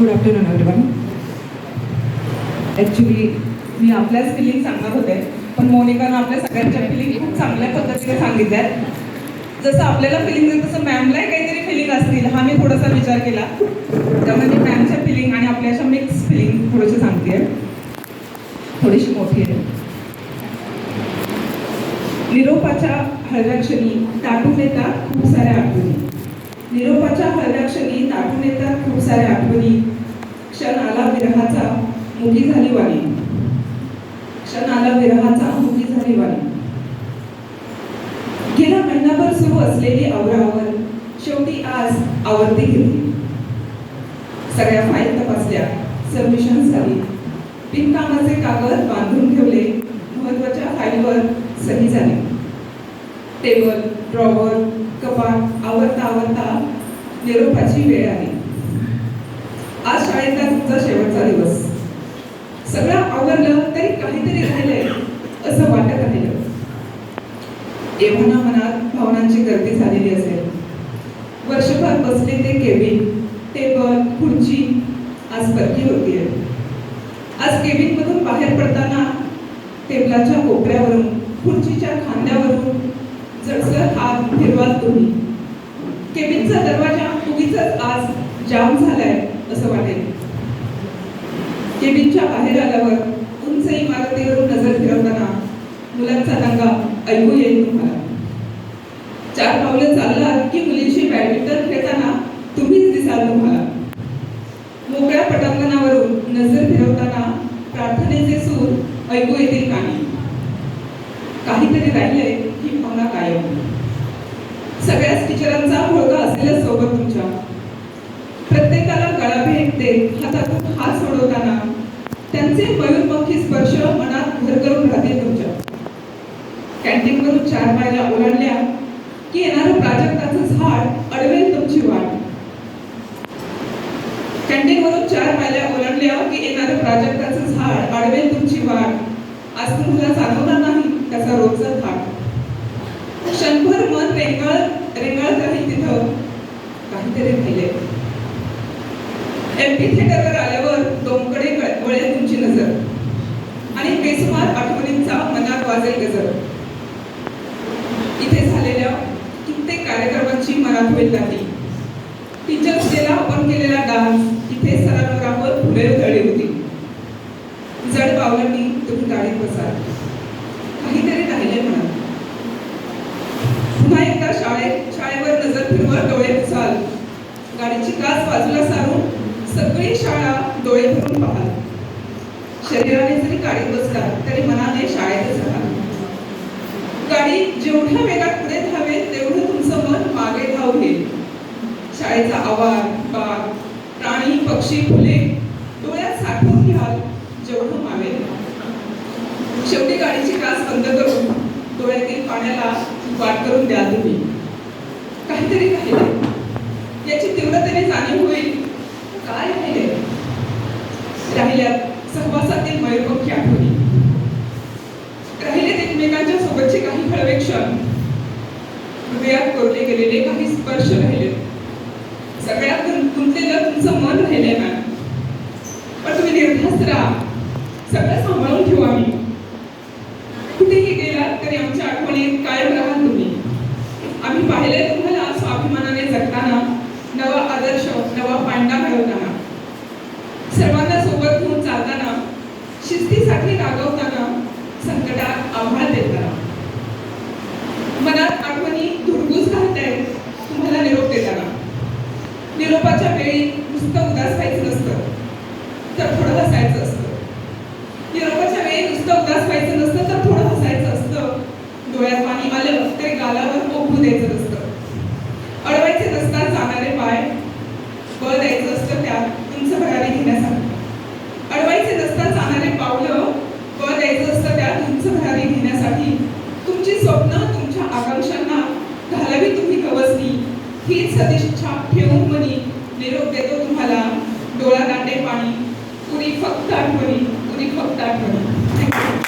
Good afternoon everyone. Actually मी आपल्याच feeling सांगणार होते, पण मोनिकानं आपल्या सगळ्यांच्या फिलिंग खूप चांगल्या पद्धतीने सांगितल्या आहेत. जसं आपल्याला फिलिंग आहे तसं मॅमलाही काहीतरी फिलिंग असतील हा मी थोडासा विचार केला. त्यामुळे मी मॅमच्या फिलिंग आणि आपल्या अशा मिक्स फिलिंग थोडीशी सांगते, थोडीशी मोठी आहे. निरोपाच्या हळव्या क्षणी दाटून येतात खूप साऱ्या आठवणी. निरोपाच्या हळव्या क्षणी दाटून येतात खूप साऱ्या आठवणी. क्षण आला विरहाचा मुठी झाली वाणी. क्षण आला विरहाचा मुठी झाली वाणी. गेला महिनाभर सुरू असलेली आवरावर शेवटी आज आवरती घेतली. सगळ्या फाईल तपासल्या, सबमिशन झाली. बिनकामाचे कागद बांधून ठेवले, महत्वाच्या फाईलवर सही झाली. टेबल, ड्रॉवर, कपाट आवरता आवरता निरोपाची वेळ आली. आज शाळेतला तुमचा शेवटचा दिवस. सगळं आवरलं तरी काहीतरी राहिलंय असं वाटत राहिलं. एव्हाना मनात भावनांची गर्दी झालेली असेल. वर्षभर बसले ते केबिन, टेबल, खुर्ची आज परकी होतीये. आज केबिन मधून बाहेर पडताना टेबलाच्या कोपऱ्यावरून, खुर्चीच्या खांद्यावरून जडसर हात फिरवाल तुम्ही. केबिनचा दरवाजा उगीच आज जाम झालाय असं वाटेल. केबिनच्या बाहेर आल्यावर उंच इमारतीवरून नजर फिरवताना मुलांचा दंगा ऐकू येईल तुम्हाला. 4 पावलं चाललात की मुलींशी बॅडमिंटन खेळताना तुम्हीच दिसाल तुम्हाला. मोकळ्या पटांगणावरून नजर फिरवताना प्रार्थनेचे सूर ऐकू येतील कानी. काहीतरी राहिलंय ही भावना कायम. सगळ्याच टीचरांचा मुलगा असेल सोबत तुमच्या. प्रत्येकाला गळा भेट देत हातातून हात सोडवताना त्यांचे मयूरपंखी स्पर्श मनात घर करून राहतील तुमच्या. कॅन्टीनवरून 4 मायला ओलांडल्या की येणारं प्राजक्ताचं झाड अडवेल तुमची वाट. कॅन्टीनवरून 4 मायला ओलांडल्या की येणारं प्राजक्ताचं झाड अडवेल तुमची वाट. आज तुम्हाला जाणवणार नाही त्याचा रोजचा थाट. क्षणभर मन रेंगाळत राहील तिथं काहीतरी राहिले. एमपी थिएटरवर आल्यावर दोनकडे वळेल तुमची नजर आणि बेसुमार आठवणींचा मनात वाजेल गजर. इथे झालेल्या कित्येक कार्यक्रमांची मनात होईल गाठी. टीचर्स डेला आपण केलेला डान्स, इथे सरांवर फुले उधळली होती. जड पावलांनी तुम्ही गाडीत बसाल. काहीतरी राहिले म्हणा. पुन्हा एकदा शाळेवर नजर फिरवत डोळे पुसाल. गाडीची काच बाजूला सारून सगळी शाळा डोळे भरून पाहाल. शरीराने जरी गाडीत बसला तरी मनाने शाळेतच राहाल. गाडी जेवढ्या वेगात पुढे धावे तेवढं तुमचं मन मागे धाव घेईल. शाळेचा आवाज, बाग, प्राणी, पक्षी, फुले डोळ्यात साठवून घ्याल जेवढं मावेल. शेवटी गाडीची काच बंद करून डोळ्यातील पाण्याला वाट करून द्या तुम्ही. काहीतरी राहिले याची तीव्रतेने जाणीव होईल. काय राहिले? राहिल्यात सहवासातील मयूरपंखी आठवणी. राहिलेत एकमेकांच्या सोबतचे काही हळवे क्षण. हृदयात कोरले गेलेले काही स्पर्श राहिले. सगळ्यात गुंतलेलं तुमचं मन राहिलंय मॅम. पण तुम्ही निर्धास्त राहा. सगळं सांभाळून ठेवू आम्ही. कुठेही गेलात तरी आमच्या आठवणीत कायम राहाल तुम्ही. आम्ही पाहिले तुम्हाला स्वाभिमानाने जगताना, नवा आदर्श, नवा पांडा मिळवताना, सर्वांना सोबत घेऊन चालताना, शिस्तीसाठी रागवताना, संकटात आव्हान देताना. मनात आठवणी धुडगूस घालतायत तुम्हाला निरोप देताना. निरोपाच्या वेळी नुसतं उदास व्हायचं नसतं तर थोडं हसायचं असतं. निरोपाच्या वेळी नुसतं उदास व्हायचं नसतं तर थोडं हसायचं असतं. डोळ्यात पाणी आलं तरी गालावर ओघू द्यायचं नसतं. अडवायचे नसतात जाणारे पाय, बळ द्यायचं असतं त्यात उंच भरारी घेण्यासाठी. अडवायचे नसतात जाणारे पावलं, बळ द्यायचं असतं त्यात उंच भरारी घेण्यासाठी. तुमची स्वप्न, तुमच्या आकांक्षांना घालावी तुम्ही गवसणी. हीच सदिच्छा ठेवून मनी निरोप देतो तुम्हाला. डोळा दांडे पाणी, पुरी फक्त आठवणी, पुरी फक्त आठवणी. थँक्यू.